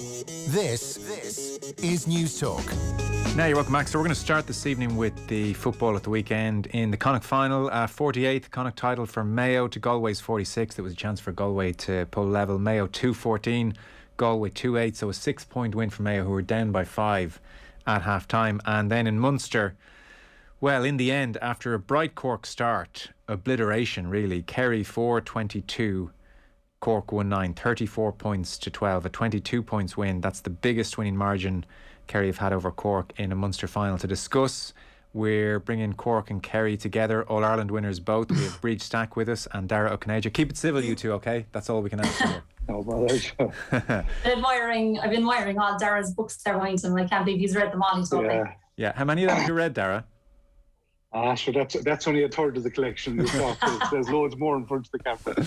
This is News Talk. Now you're welcome back. So we're going to start this evening with the football at the weekend in the Connacht final. 48th Connacht title for Mayo to Galway's 46th. There was a chance for Galway to pull level. Mayo 2-14, Galway 2-8. So a 6-point win for Mayo, who were down by 5 at half time. And then in Munster, well, in the end, after a bright Cork start, obliteration really. Kerry 4-22, Cork 1-9, 34 points to 12, a 22 points win. That's the biggest winning margin Kerry have had over Cork in a Munster final. To discuss, we're bringing Cork and Kerry together, All-Ireland winners both. We have Bríd Stack with us and Dara Ó Cinnéide. Keep it civil, you two, okay? That's all we can ask for. No bother. I've been admiring all Dara's books there behind him. I can't believe he's read them all. He's Yeah, how many of them have you read, Dara? Sure, that's only a third of the collection. There's loads more in front of the camera.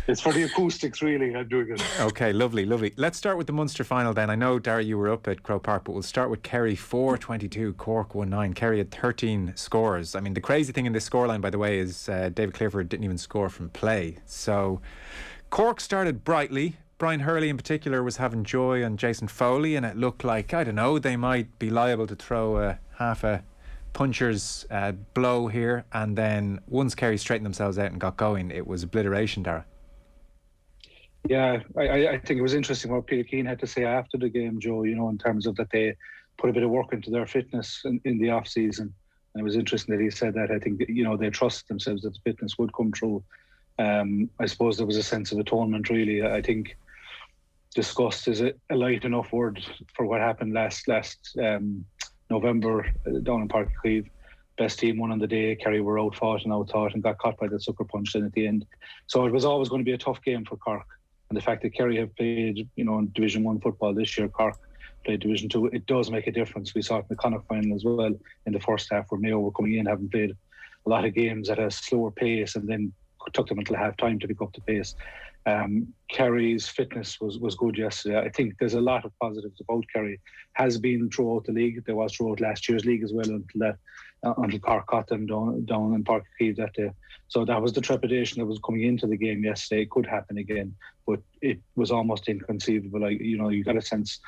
It's for the acoustics, really. I'm doing it. Okay, lovely. Let's start with the Munster final then. I know, Dara, you were up at Croke Park, but we'll start with Kerry 4-22, Cork 1-9. Kerry had 13 scores. I mean, the crazy thing in this scoreline, by the way, is David Clifford didn't even score from play. So Cork started brightly. Brian Hurley in particular was having joy on Jason Foley, and it looked like, I don't know, they might be liable to throw half a puncher's blow here. And then once Kerry straightened themselves out and got going, it was obliteration, Dara. Yeah, I think it was interesting what Peter Keane had to say after the game, Joe, in terms of that they put a bit of work into their fitness in the off-season. And it was interesting that he said that. I think, they trust themselves that the fitness would come through. I suppose there was a sense of atonement, really. I think disgust is a light enough word for what happened last November down in Park Cleve. Best team won on the day. Kerry were outfought and outthought and got caught by the sucker punch then at the end. So it was always going to be a tough game for Cork. And the fact that Kerry have played, in Division 1 football this year, Cork played Division 2, it does make a difference. We saw it in the Connacht final as well in the first half, where Mayo were coming in, having played a lot of games at a slower pace, and then took them until half time to pick up the pace. Kerry's fitness was good yesterday. I think there's a lot of positives about Kerry. Has been throughout the league. There was throughout last year's league as well until Cork caught them down in Park Cleve that day. So that was the trepidation that was coming into the game yesterday. It could happen again, but it was almost inconceivable. You got a sense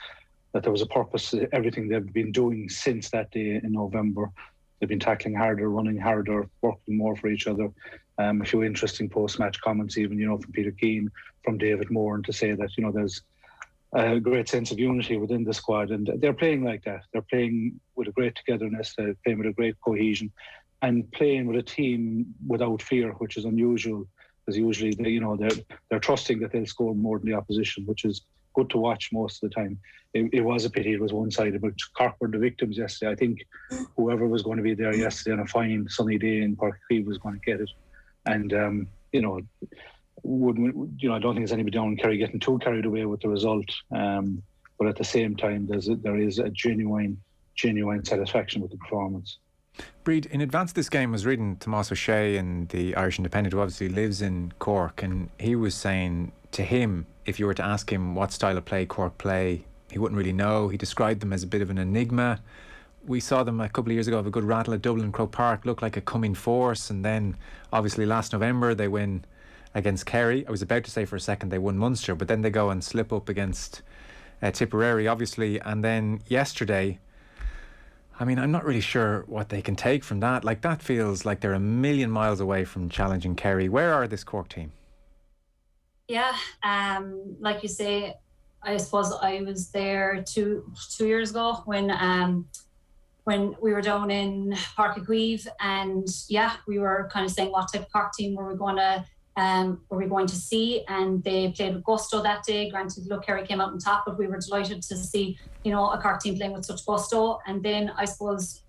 that there was a purpose to everything they've been doing since that day in November. They've been tackling harder, running harder, working more for each other. A few interesting post-match comments even, from Peter Keane, from David Moore, and to say that, there's a great sense of unity within the squad, and they're playing like that. They're playing with a great togetherness, they're playing with a great cohesion, and playing with a team without fear, which is unusual, because usually they're trusting that they'll score more than the opposition, which is good to watch most of the time. It was a pity it was one-sided, but Cork were the victims yesterday. I think whoever was going to be there yesterday on a fine sunny day in Park Cleve was going to get it. And I don't think there's anybody down in Kerry getting too carried away with the result. But at the same time, there is a genuine satisfaction with the performance. Bríd, in advance of this game, I was reading Tomás O'Shea in the Irish Independent, who obviously lives in Cork, and he was saying to him, if you were to ask him what style of play Cork play, he wouldn't really know. He described them as a bit of an enigma. We saw them a couple of years ago have a good rattle at Dublin Croke Park, look like a coming force, and then obviously last November they win against Kerry. I was about to say for a second they won Munster, but then they go and slip up against Tipperary, obviously, and then yesterday, I mean, I'm not really sure what they can take from that. Like, that feels like they're a million miles away from challenging Kerry. Where are this Cork team? Yeah, like you say, I suppose I was there two years ago when we were down in Park Cleve, and we were kind of saying what type of Cork team were we going to see, and they played with gusto that day. Granted, look, Kerry came out on top, but we were delighted to see, a Cork team playing with such gusto. And then I suppose,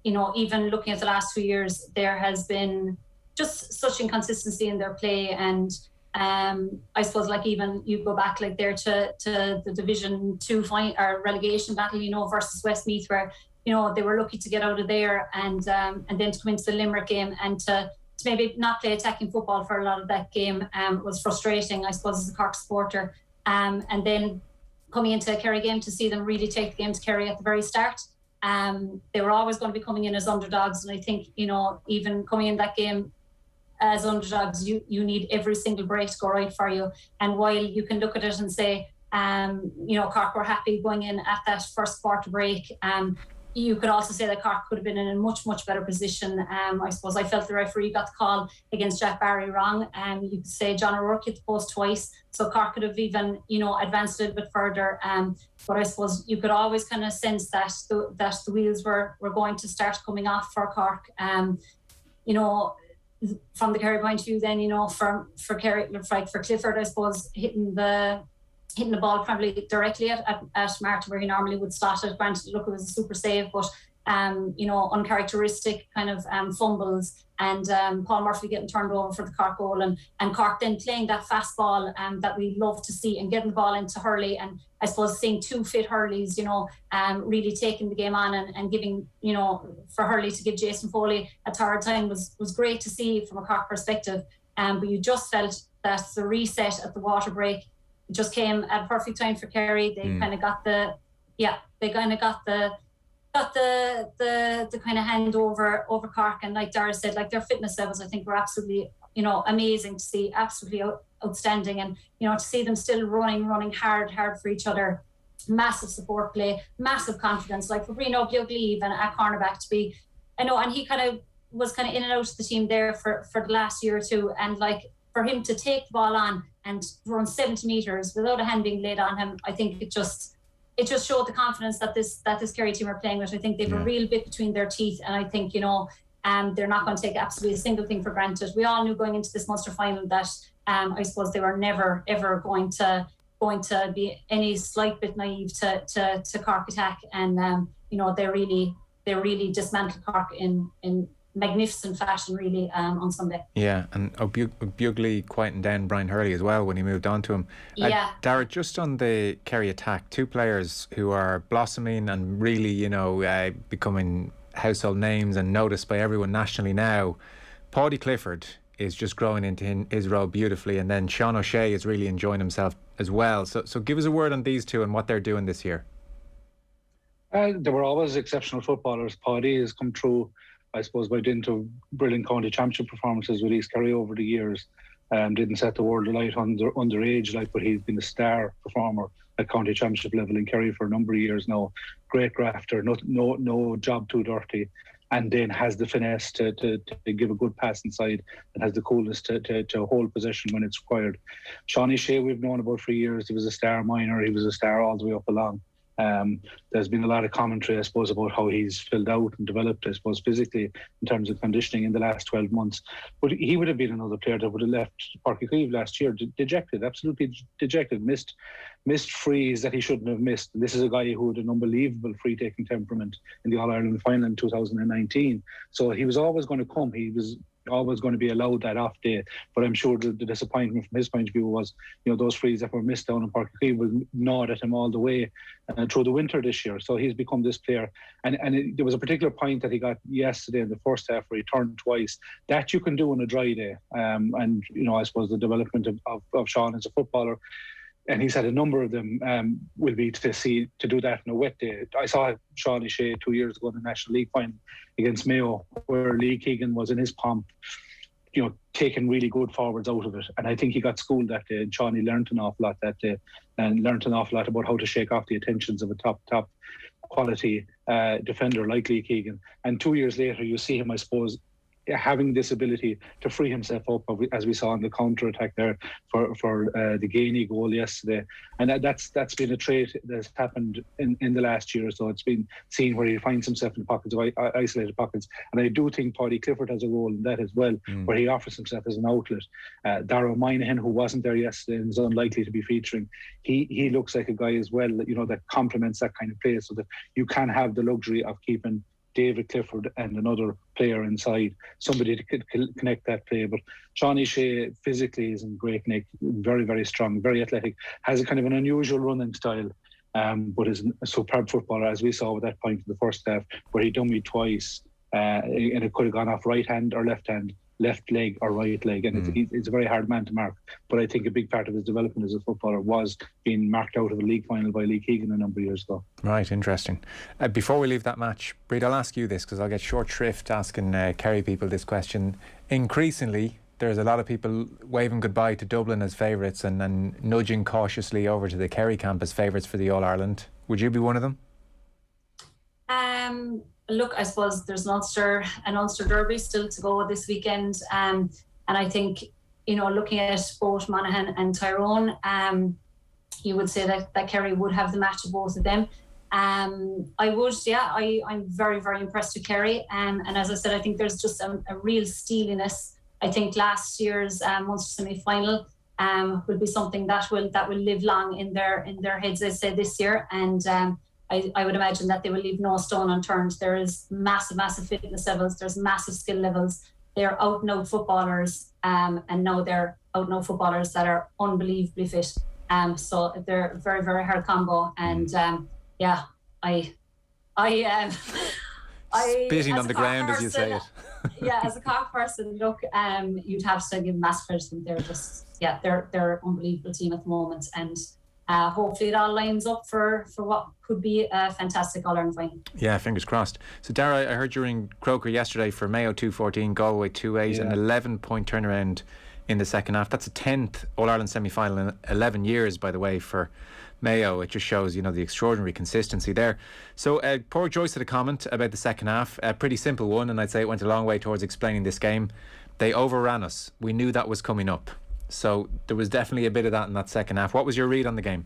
even looking at the last 2 years, there has been just such inconsistency in their play. And I suppose, like, even you go back like there to the Division 2 or relegation battle, versus Westmeath, where they were lucky to get out of there, and then to come into the Limerick game and to maybe not play attacking football for a lot of that game was frustrating, I suppose, as a Cork supporter. And then coming into a Kerry game to see them really take the game to Kerry at the very start. They were always going to be coming in as underdogs, and I think, even coming in that game as underdogs, you need every single break to go right for you. And while you can look at it and say, Cork were happy going in at that first quarter break. You could also say that Cork could have been in a much, much better position. I suppose I felt the referee got the call against Jack Barry wrong. You could say John O'Rourke hit the post twice, so Cork could have even, advanced a little bit further. But I suppose you could always kind of sense that the wheels were going to start coming off for Cork. From the Kerry point of view, then for Kerry, for Clifford, I suppose hitting the ball probably directly at Martin where he normally would slot it. Granted, look, it was a super save, but uncharacteristic kind of fumbles, and Paul Murphy getting turned over for the Cork goal, and Cork then playing that fast ball that we love to see, and getting the ball into Hurley, and I suppose seeing two fit Hurleys, really taking the game on and giving, for Hurley to give Jason Foley a third time was great to see from a Cork perspective. But you just felt that the reset at the water break just came at a perfect time for Kerry. They kind of got the kind of hand over Cork, and like Dara said, like their fitness levels, I think, were absolutely, amazing to see, absolutely outstanding, and to see them still running hard for each other. Massive support play, massive confidence, like for Brino Bioglieve and at cornerback to be, and he kind of was in and out of the team there for the last year or two, and like for him to take the ball on and run 70 metres without a hand being laid on him, I think it just showed the confidence that this Kerry team are playing with. I think they've a real bit between their teeth, and I think they're not going to take absolutely a single thing for granted. We all knew going into this Munster final that I suppose they were never ever going to be any slight bit naive to Cork attack, and they really dismantled Cork in magnificent fashion, really, on Sunday. Yeah, and Bugly quieting down Brian Hurley as well when he moved on to him. Dara, just on the Kerry attack, two players who are blossoming and really, becoming household names and noticed by everyone nationally now. Paudie Clifford is just growing into his role beautifully, and then Sean O'Shea is really enjoying himself as well. So give us a word on these two and what they're doing this year. They were always exceptional footballers. Paudie has come through, I suppose, by dint of brilliant county championship performances with East Kerry over the years. Didn't set the world alight underage, but he's been a star performer at county championship level in Kerry for a number of years now. Great grafter, no job too dirty, and then has the finesse to give a good pass inside, and has the coolness to hold possession when it's required. Sean O'Shea, we've known about for years. He was a star minor. He was a star all the way up along. There's been a lot of commentary, I suppose, about how he's filled out and developed, I suppose, physically in terms of conditioning in the last 12 months. But he would have been another player that would have left Páirc Uí Chaoimh last year dejected, absolutely dejected, missed frees that he shouldn't have missed. And this is a guy who had an unbelievable free-taking temperament in the All-Ireland final in 2019. So he was always going to come. He was always going to be allowed that off day, but I'm sure the disappointment from his point of view was, those frees that were missed down in Páirc Uí Chaoimh was gnawed at him all the way through the winter this year. So he's become this player, and there was a particular point that he got yesterday in the first half where he turned twice. That you can do on a dry day, and I suppose the development of Sean as a footballer, and he's had a number of them, will be to do that on a wet day. I saw Sean O'Shea 2 years ago in the National League final against Mayo, where Lee Keegan was in his pomp, taking really good forwards out of it. And I think he got schooled that day, and Sean, learned an awful lot that day, and learned an awful lot about how to shake off the attentions of a top quality defender like Lee Keegan. And 2 years later, you see him, I suppose, having this ability to free himself up, as we saw in the counter attack there for the Gainey goal yesterday, and that's been a trait that's happened in the last year or so. It's been seen where he finds himself in pockets of isolated pockets, and I do think Paudie Clifford has a role in that as well, where he offers himself as an outlet. Dara Ó, who wasn't there yesterday and is unlikely to be featuring, he looks like a guy as well that complements that kind of play, so that you can have the luxury of keeping David Clifford and another player inside, somebody to connect that play. But Sean O'Shea physically is in great nick, very, very strong, very athletic, has a kind of an unusual running style, but is a superb footballer, as we saw with that point in the first half, where he dummied twice, and it could have gone off right hand or left hand, left leg or right leg, and it's a very hard man to mark. But I think a big part of his development as a footballer was being marked out of a league final by Lee Keegan a number of years ago. Right, interesting. Before we leave that match, Bríd, I'll ask you this, because I'll get short shrift asking Kerry people this question. Increasingly, there's a lot of people waving goodbye to Dublin as favourites and nudging cautiously over to the Kerry camp as favourites for the All-Ireland. Would you be one of them? Look, I suppose there's an Ulster derby still to go this weekend. And I think, looking at both Monaghan and Tyrone, you would say that Kerry would have the match of both of them. I'm very, very impressed with Kerry. And as I said, I think there's just a real steeliness. I think last year's Munster semi-final will be something that will live long in their heads, I say, this year. And I would imagine that they will leave no stone unturned. There is massive fitness levels. There's massive skill levels. They're out-and-out footballers, and now they're out-and-out footballers that are unbelievably fit. So they're a very, very hard combo. And spitting on the ground as you say it. Yeah, as a Cork person, look, you'd have to give mass credit to them. They're an unbelievable team at the moment, and hopefully it all lines up for what could be a fantastic All-Ireland final. Yeah, fingers crossed. So Dara, I heard you were in Croker yesterday for Mayo 2-14, Galway 2-8, an 11-point turnaround in the second half. That's a 10th All-Ireland semi-final in 11 years, by the way, for Mayo. It just shows, the extraordinary consistency there. So poor Joyce had a comment about the second half, a pretty simple one, and I'd say it went a long way towards explaining this game. They overran us. We knew that was coming up. So there was definitely a bit of that in that second half. What was your read on the game?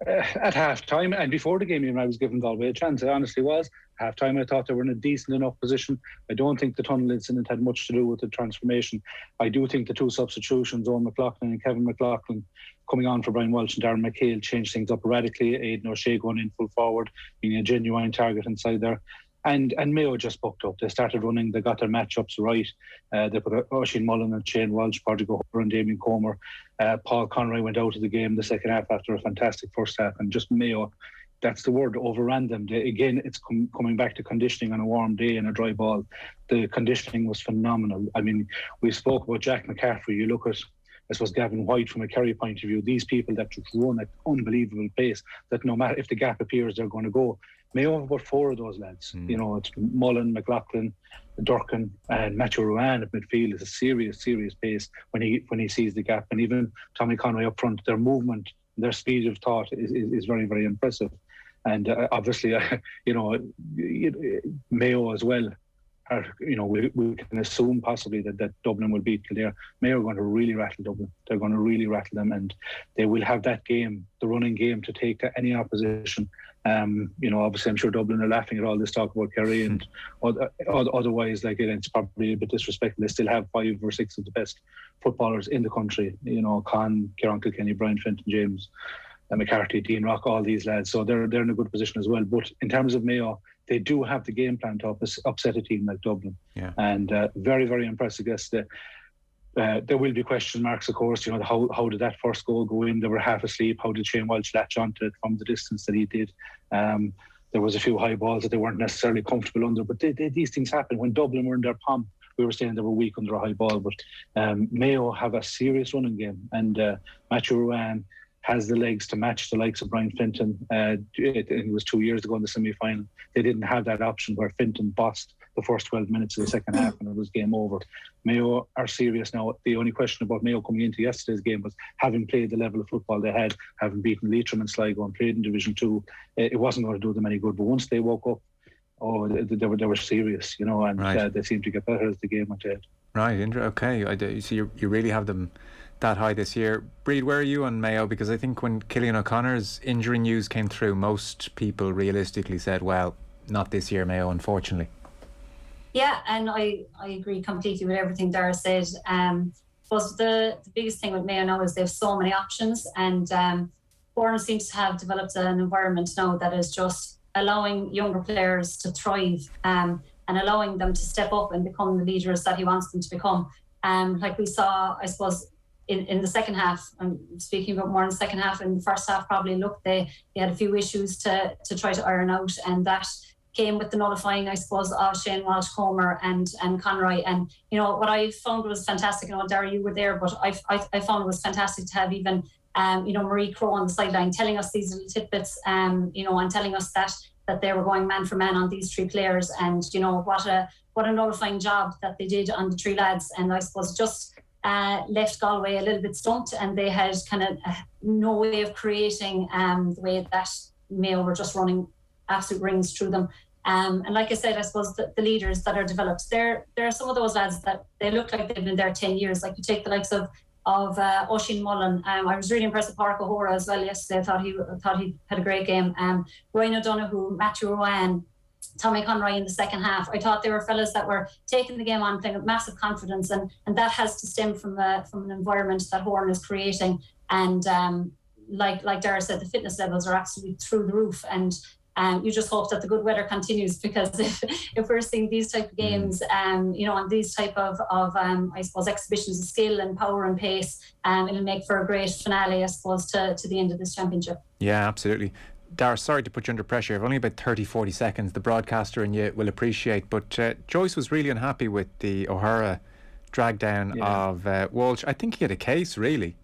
At half time and before the game, I was giving Galway a chance. I honestly was. Half time, I thought they were in a decent enough position. I don't think the tunnel incident had much to do with the transformation. I do think the two substitutions, Owen McLaughlin and Kevin McLaughlin, coming on for Brian Walsh and Darren McHale, changed things up radically. Aidan O'Shea going in full forward, being a genuine target inside there. And Mayo just bucked up. They started running. They got their matchups right. They put Oisin Mullen and Shane Walsh, Padraig O'Hara and Damien Comer. Paul Conroy went out of the game the second half after a fantastic first half. And just Mayo, that's the word, overran them. It's coming back to conditioning on a warm day and a dry ball. The conditioning was phenomenal. I mean, we spoke about Jack McCaffrey. You look at, I suppose, Gavin White from a Kerry point of view. These people that just run at unbelievable pace, that no matter if the gap appears, they're going to go. Mayo have about four of those lads. It's Mullen, McLaughlin, Durkin, and Matthew Ruan at midfield is a serious pace when he sees the gap. And even Tommy Conroy up front, their movement, their speed of thought is very, very impressive. And obviously, Mayo as well. We can assume possibly that Dublin will beat Kildare. Mayo are going to really rattle Dublin. They're going to really rattle them, and they will have that game, the running game, to take to any opposition. Obviously, I'm sure Dublin are laughing at all this talk about Kerry, and otherwise, it's probably a bit disrespectful. They still have 5 or 6 of the best footballers in the country. Con, Kieran Kilkenny, Brian Fenton, James McCarthy, Dean Rock, all these lads. So they're in a good position as well. But in terms of Mayo, they do have the game plan to upset a team like Dublin. Yeah. And very, very impressive. I guess there will be question marks, of course. How did that first goal go in? They were half asleep. How did Shane Walsh latch onto it from the distance that he did? There was a few high balls that they weren't necessarily comfortable under. But these things happen. When Dublin were in their pomp, we were saying they were weak under a high ball. But Mayo have a serious running game. And Matthew Ruan has the legs to match the likes of Brian Fenton. It was 2 years ago in the semi-final. They didn't have that option where Fenton bossed the first 12 minutes of the second half and it was game over. Mayo are serious now. The only question about Mayo coming into yesterday's game was, having played the level of football they had, having beaten Leitrim and Sligo and played in Division 2, it wasn't going to do them any good. But once they woke up, they were serious, and right. They seemed to get better as the game went ahead. Right, okay. So you really have them that high this year. Bríd, where are you on Mayo? Because I think when Cillian O'Connor's injury news came through, most people realistically said, well, not this year, Mayo, unfortunately. Yeah, and I agree completely with everything Dara said. But the biggest thing with Mayo now is they have so many options, and Bourne seems to have developed an environment now that is just allowing younger players to thrive and allowing them to step up and become the leaders that he wants them to become. Like we saw, I suppose, in the second half, I'm speaking about more in the second half. In the first half, probably they had a few issues to try to iron out, and that came with the nullifying, I suppose, of Shane Walsh, Comer and Conroy. And what I found was fantastic. Dara, you were there, but I found it was fantastic to have even Marie Crowe on the sideline telling us these little tidbits, and telling us that that they were going man for man on these 3 players, and you know what a nullifying job that they did on the 3 lads. And I suppose just left Galway a little bit stumped, and they had kind of no way of creating the way that Mayo were just running absolute rings through them. And like I said, I suppose the leaders that are developed, there are some of those lads that they look like they've been there 10 years. Like you take the likes of Oisin Mullen. I was really impressed with Park Ohara as well yesterday. I thought he had a great game. Ryan O'Donoghue, Matthew Rowan, Tommy Conroy in the second half. I thought they were fellas that were taking the game on, playing with massive confidence, and that has to stem from an environment that Horan is creating. And like Dara said, the fitness levels are absolutely through the roof, and you just hope that the good weather continues, because if we're seeing these type of games, you know, and these type of I suppose exhibitions of skill and power and pace, it'll make for a great finale, I suppose, to the end of this championship. Yeah, absolutely. Dara, sorry to put you under pressure. I've only about 30-40 seconds. The broadcaster and you will appreciate, but Joyce was really unhappy with the Ohara drag down of Walsh. I think he had a case, really.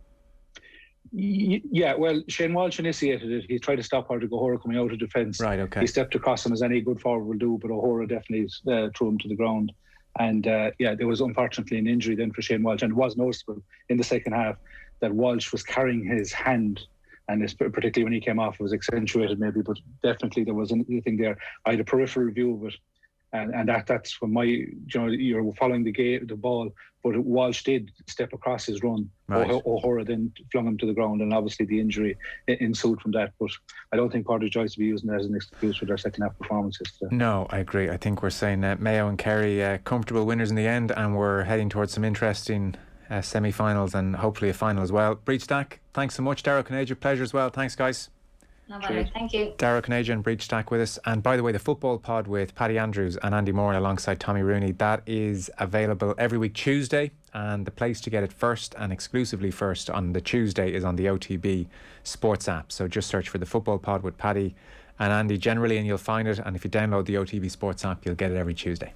Yeah, well, Shane Walsh initiated it. He tried to stop Ohara coming out of defence. Right, okay. He stepped across him as any good forward will do, but Ohara definitely threw him to the ground. And there was unfortunately an injury then for Shane Walsh, and it was noticeable in the second half that Walsh was carrying his hand, and particularly when he came off, it was accentuated maybe, but definitely there was anything there. I had a peripheral view of it, and that's when you're following the ball, but Walsh did step across his run. Right. Ohara then flung him to the ground, and obviously the injury ensued from that. But I don't think Porter Joyce will be using that as an excuse for their second half performances. No, I agree. I think we're saying Mayo and Kerry comfortable winners in the end, and we're heading towards some interesting semi-finals and hopefully a final as well. Bríd Stack, thanks so much. Dara Ó Cinnéide, pleasure as well. Thanks, guys. No bother. Thank you. Dara Ó Cinnéide and Bríd Stack with us. And by the way, the football pod with Paddy Andrews and Andy Moore alongside Tommy Rooney, that is available every week Tuesday, and the place to get it first and exclusively first on the Tuesday is on the OTB SPORTS app. So just search for the football pod with Paddy and Andy generally and you'll find it, and if you download the OTB SPORTS app you'll get it every Tuesday.